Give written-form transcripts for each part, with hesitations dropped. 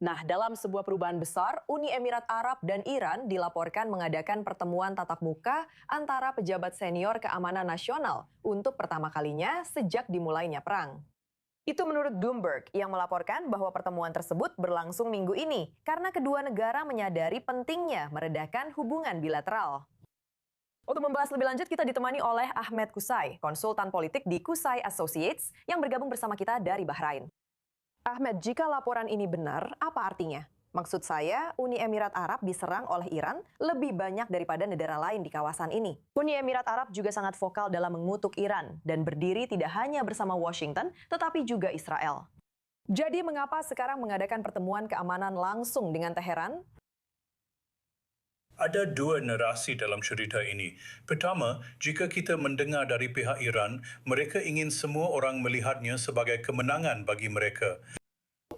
Nah, dalam sebuah perubahan besar, Uni Emirat Arab dan Iran dilaporkan mengadakan pertemuan tatap muka antara pejabat senior keamanan nasional untuk pertama kalinya sejak dimulainya perang. Itu menurut Bloomberg yang melaporkan bahwa pertemuan tersebut berlangsung minggu ini karena kedua negara menyadari pentingnya meredakan hubungan bilateral. Untuk membahas lebih lanjut, kita ditemani oleh Ahmed Kusai, konsultan politik di Kusai Associates yang bergabung bersama kita dari Bahrain. Ahmed, jika laporan ini benar, apa artinya? Maksud saya, Uni Emirat Arab diserang oleh Iran lebih banyak daripada negara lain di kawasan ini. Uni Emirat Arab juga sangat vokal dalam mengutuk Iran dan berdiri tidak hanya bersama Washington, tetapi juga Israel. Jadi mengapa sekarang mengadakan pertemuan keamanan langsung dengan Teheran? Ada dua narasi dalam cerita ini. Pertama, jika kita mendengar dari pihak Iran, mereka ingin semua orang melihatnya sebagai kemenangan bagi mereka.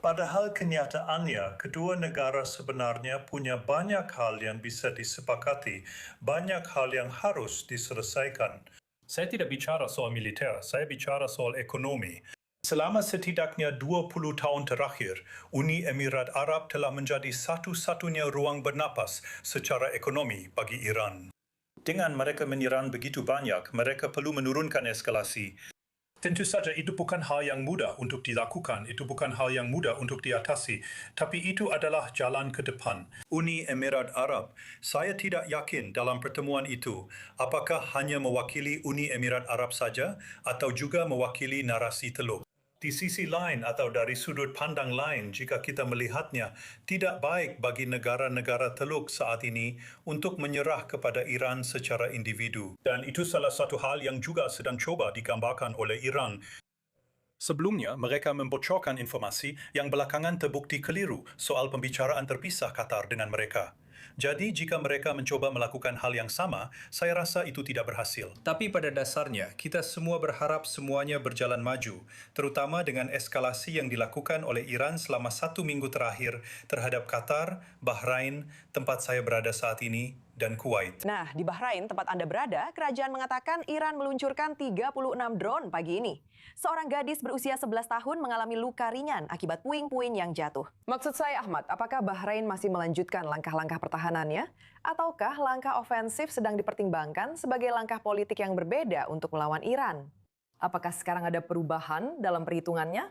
Padahal kenyataannya, kedua negara sebenarnya punya banyak hal yang bisa disepakati, banyak hal yang harus diselesaikan. Saya tidak bicara soal militer, saya bicara soal ekonomi. Selama setidaknya 20 tahun terakhir, Uni Emirat Arab telah menjadi satu-satunya ruang bernapas secara ekonomi bagi Iran. Dengan mereka menyerang begitu banyak, mereka perlu menurunkan eskalasi. Tentu saja itu bukan hal yang mudah untuk dilakukan, itu bukan hal yang mudah untuk diatasi, tapi itu adalah jalan ke depan. Uni Emirat Arab, saya tidak yakin dalam pertemuan itu, apakah hanya mewakili Uni Emirat Arab saja atau juga mewakili narasi Teluk. Di sisi lain atau dari sudut pandang lain, jika kita melihatnya, tidak baik bagi negara-negara Teluk saat ini untuk menyerah kepada Iran secara individu. Dan itu salah satu hal yang juga sedang coba digambarkan oleh Iran. Sebelumnya, mereka membocorkan informasi yang belakangan terbukti keliru soal pembicaraan terpisah Qatar dengan mereka. Jadi, jika mereka mencoba melakukan hal yang sama, saya rasa itu tidak berhasil. Tapi pada dasarnya, kita semua berharap semuanya berjalan maju, terutama dengan eskalasi yang dilakukan oleh Iran selama 1 minggu terakhir terhadap Qatar, Bahrain, tempat saya berada saat ini, dan Kuwait. Nah, di Bahrain, tempat Anda berada, kerajaan mengatakan Iran meluncurkan 36 drone pagi ini. Seorang gadis berusia 11 tahun mengalami luka ringan akibat puing-puing yang jatuh. Maksud saya, Ahmad, apakah Bahrain masih melanjutkan langkah-langkah pertahanannya? Ataukah langkah ofensif sedang dipertimbangkan sebagai langkah politik yang berbeda untuk melawan Iran? Apakah sekarang ada perubahan dalam perhitungannya?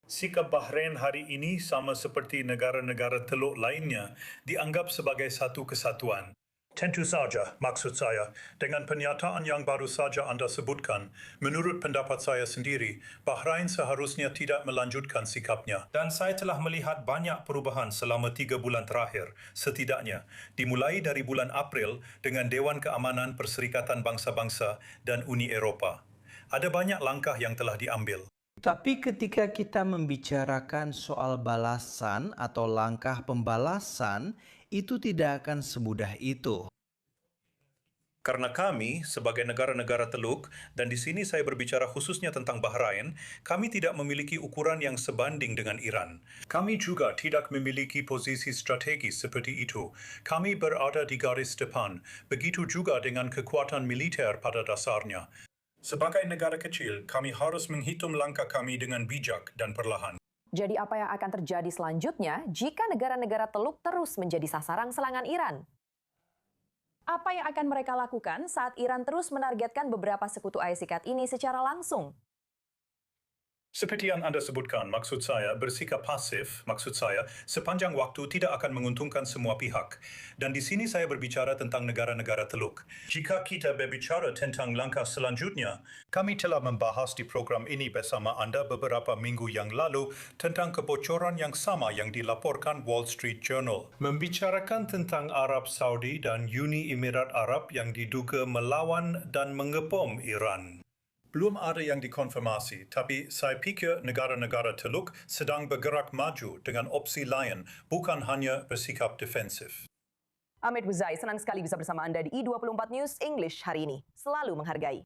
Sikap Bahrain hari ini sama seperti negara-negara Teluk lainnya dianggap sebagai satu kesatuan. Tentu saja, maksud saya, dengan pernyataan yang baru saja Anda sebutkan, menurut pendapat saya sendiri, Bahrain seharusnya tidak melanjutkan sikapnya. Dan saya telah melihat banyak perubahan selama 3 bulan terakhir, setidaknya, dimulai dari bulan April dengan Dewan Keamanan Perserikatan Bangsa-Bangsa dan Uni Eropah. Ada banyak langkah yang telah diambil. Tapi ketika kita membicarakan soal balasan atau langkah pembalasan, itu tidak akan semudah itu. Karena kami, sebagai negara-negara Teluk, dan di sini saya berbicara khususnya tentang Bahrain, kami tidak memiliki ukuran yang sebanding dengan Iran. Kami juga tidak memiliki posisi strategis seperti itu. Kami berada di garis depan, begitu juga dengan kekuatan militer pada dasarnya. Sebagai negara kecil, kami harus menghitung langkah kami dengan bijak dan perlahan. Jadi apa yang akan terjadi selanjutnya jika negara-negara Teluk terus menjadi sasaran serangan Iran? Apa yang akan mereka lakukan saat Iran terus menargetkan beberapa sekutu AS ini secara langsung? Seperti yang Anda sebutkan, maksud saya bersikap pasif, maksud saya sepanjang waktu tidak akan menguntungkan semua pihak. Dan di sini saya berbicara tentang negara-negara Teluk. Jika kita berbicara tentang langkah selanjutnya, kami telah membahas di program ini bersama Anda beberapa minggu yang lalu tentang kebocoran yang sama yang dilaporkan Wall Street Journal. Membicarakan tentang Arab Saudi dan Uni Emirat Arab yang diduga melawan dan mengebom Iran. Belum ada yang dikonfirmasi, tapi saya pikir negara-negara Teluk sedang bergerak maju dengan opsi lain, bukan hanya bersikap defensif. Ahmed Kusai, senang sekali bisa bersama Anda di I24 News English hari ini. Selalu menghargai.